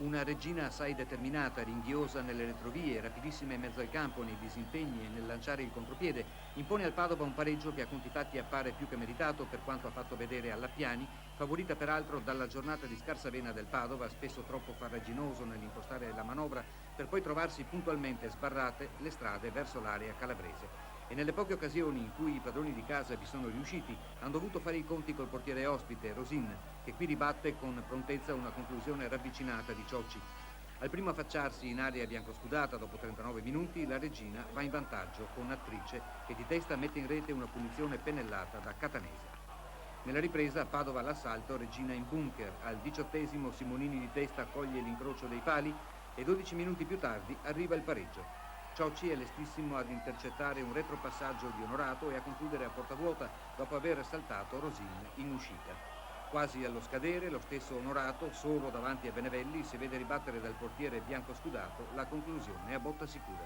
Una Regina assai determinata, ringhiosa nelle retrovie, rapidissima in mezzo al campo, nei disimpegni e nel lanciare il contropiede, impone al Padova un pareggio che a conti fatti appare più che meritato per quanto ha fatto vedere all'Appiani, favorita peraltro dalla giornata di scarsa vena del Padova, spesso troppo farraginoso nell'impostare la manovra, per poi trovarsi puntualmente sbarrate le strade verso l'area calabrese. E nelle poche occasioni in cui i padroni di casa vi sono riusciti, hanno dovuto fare i conti col portiere ospite, Rosin, che qui ribatte con prontezza una conclusione ravvicinata di Ciocci. Al primo affacciarsi in area biancoscudata dopo 39 minuti, la Regina va in vantaggio con Attrice, che di testa mette in rete una punizione pennellata da Catanese. Nella ripresa, Padova all'assalto, Regina in bunker. Al 18° Simonini di testa coglie l'incrocio dei pali e 12 minuti più tardi arriva il pareggio. Ciocci è lestissimo ad intercettare un retropassaggio di Onorato e a concludere a porta vuota dopo aver saltato Rosin in uscita. Quasi allo scadere, lo stesso Onorato, solo davanti a Benevelli, si vede ribattere dal portiere biancoscudato la conclusione a botta sicura.